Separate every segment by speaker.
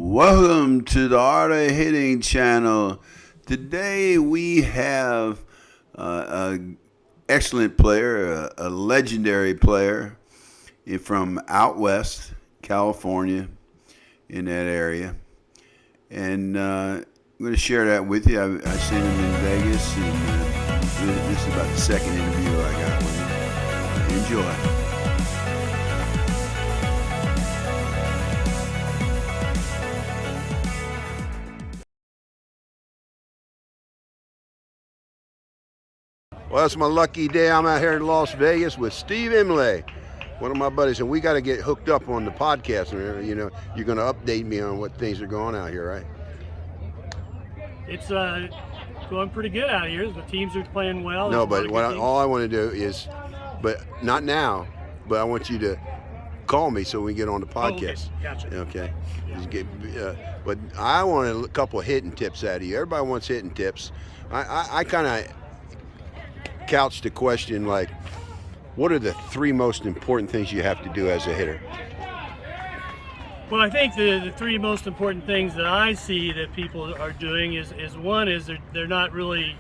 Speaker 1: Welcome to the Art of Hitting channel. Today we have an excellent player, a legendary player from out west, California, in that area. And I'm going to share that with you. I've seen him in Vegas, and this is about the second interview I got with him. Enjoy. Well, it's my lucky day. I'm out here in Las Vegas with Steve Imlay, one of my buddies, and we got to get hooked up on the podcast. You know, you're going to update me on what things are going out here, right?
Speaker 2: It's going pretty good out here. The teams are playing well.
Speaker 1: No, but all I want to do is, but not now, but I want you to call me so we can get on the podcast.
Speaker 2: Oh, okay. Gotcha.
Speaker 1: Okay. Yeah. But I want a couple of hitting tips out of you. Everybody wants hitting tips. I kind of couch the question like, what are the three most important things you have to do as a hitter?
Speaker 2: Well, I think the three most important things that I see that people are doing is one is they're not really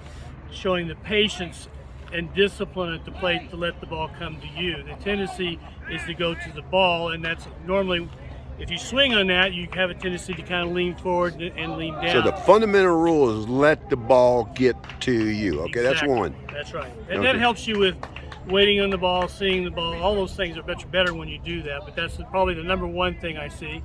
Speaker 2: showing the patience and discipline at the plate to let the ball come to you. The tendency is to go to the ball, and that's normally, if you swing on that, you have a tendency to kind of lean forward and lean down.
Speaker 1: So the fundamental rule is let the ball get to you. Okay,
Speaker 2: Exactly.
Speaker 1: That's one.
Speaker 2: That's right. And that helps you with waiting on the ball, seeing the ball. All those things are much better when you do that, but that's probably the number one thing I see.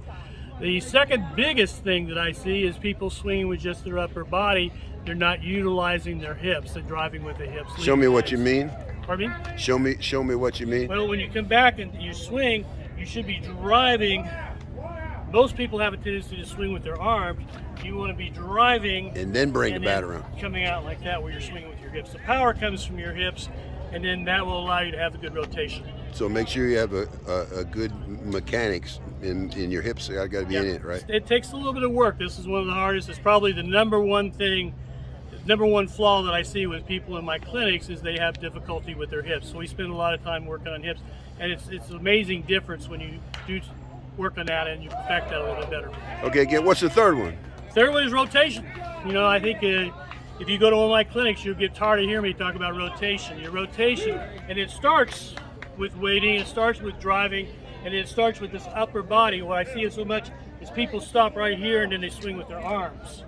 Speaker 2: The second biggest thing that I see is people swinging with just their upper body. They're not utilizing their hips. They're driving with the hips.
Speaker 1: Show me what you mean.
Speaker 2: Pardon me?
Speaker 1: Show me what you mean.
Speaker 2: Well, when you come back and you swing, you should be driving. Most people have a tendency to swing with their arms. You want to be driving
Speaker 1: and then bring the bat around.
Speaker 2: Coming out like that where you're swinging with your hips. The power comes from your hips, and then that will allow you to have a good rotation.
Speaker 1: So make sure you have a good mechanics in your hips. I got to be in it, right?
Speaker 2: It takes a little bit of work. This is one of the hardest. It's probably the number one flaw that I see with people in my clinics is they have difficulty with their hips. So we spend a lot of time working on hips, and it's an amazing difference when you do work on that and you perfect that a little bit better.
Speaker 1: Okay, what's the third one?
Speaker 2: Third one is rotation. You know, I think if you go to one of my clinics, you'll get tired of hearing me talk about rotation. Your rotation, and it starts with waiting, it starts with driving, and it starts with this upper body. What I see it so much is people stop right here and then they swing with their arms.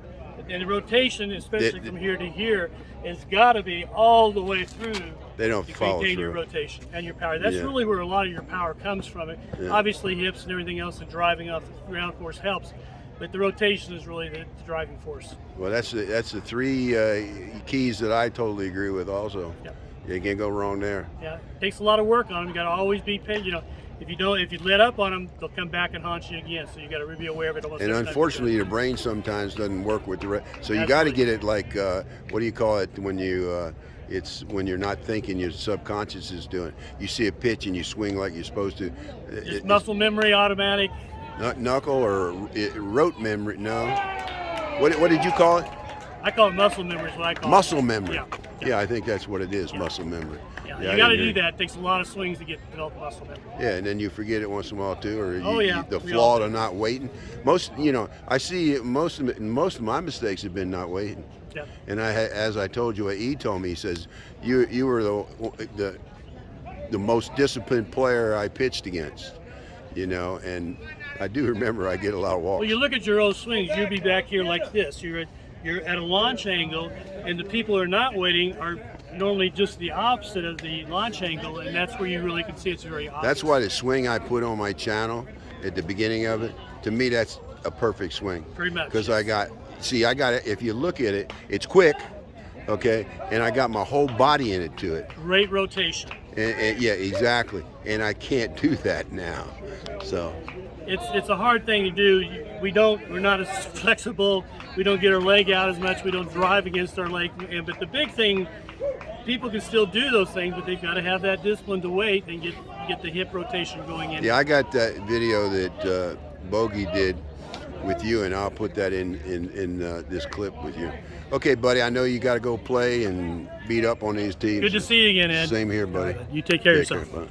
Speaker 2: And the rotation, especially from here to here, has got to be all the way through.
Speaker 1: They don't follow
Speaker 2: maintain
Speaker 1: through.
Speaker 2: Your rotation and your power. That's really where a lot of your power comes from. It obviously hips and everything else, and driving off the ground force helps, but the rotation is really the driving force.
Speaker 1: Well, that's the three keys that I totally agree with. Also, you can't go wrong there.
Speaker 2: Yeah, it takes a lot of work on them. You got to always be patient. You know, if you let up on them, they'll come back and haunt you again. So you got to be aware of it.
Speaker 1: And unfortunately, your brain sometimes doesn't work with the so you got to get it like what do you call it when you it's when you're not thinking, your subconscious is doing. You see a pitch and you swing like you're supposed to.
Speaker 2: It's muscle memory, automatic.
Speaker 1: Knuckle or rote memory? No. What did you call it?
Speaker 2: I call it muscle memory. Is what I call
Speaker 1: muscle
Speaker 2: it.
Speaker 1: memory. Yeah, I think that's what it is. Muscle memory.
Speaker 2: Yeah, you got to do that. It takes a lot of swings to develop muscle memory.
Speaker 1: Yeah, and then you forget it once in a while too, or the
Speaker 2: we
Speaker 1: flaw to not waiting. I see most of my mistakes have been not waiting.
Speaker 2: Yeah.
Speaker 1: And as I told you, what he told me, he says you were the most disciplined player I pitched against. You know, and I do remember I get a lot of walks.
Speaker 2: Well, you look at your old swings. You'll be back here like this. You're at a launch angle, and the people who are not waiting are normally just the opposite of the launch angle, and that's where you really can see it's very obvious.
Speaker 1: That's why the swing I put on my channel at the beginning of it, to me, that's a perfect swing.
Speaker 2: Pretty much.
Speaker 1: Because I got it. If you look at it, it's quick, okay, and I got my whole body in it to it.
Speaker 2: Great rotation.
Speaker 1: And yeah, exactly. And I can't do that now. So
Speaker 2: it's a hard thing to do. We're not as flexible. We don't get our leg out as much. We don't drive against our leg. But the big thing, people can still do those things, but they've got to have that discipline to wait and get the hip rotation going in.
Speaker 1: Yeah, I got that video that Bogey did with you, and I'll put that in this clip with you. Okay, buddy, I know you got to go play and beat up on these teams.
Speaker 2: Good to see you again, Ed.
Speaker 1: Same here, buddy.
Speaker 2: You take care of yourself.
Speaker 1: Care,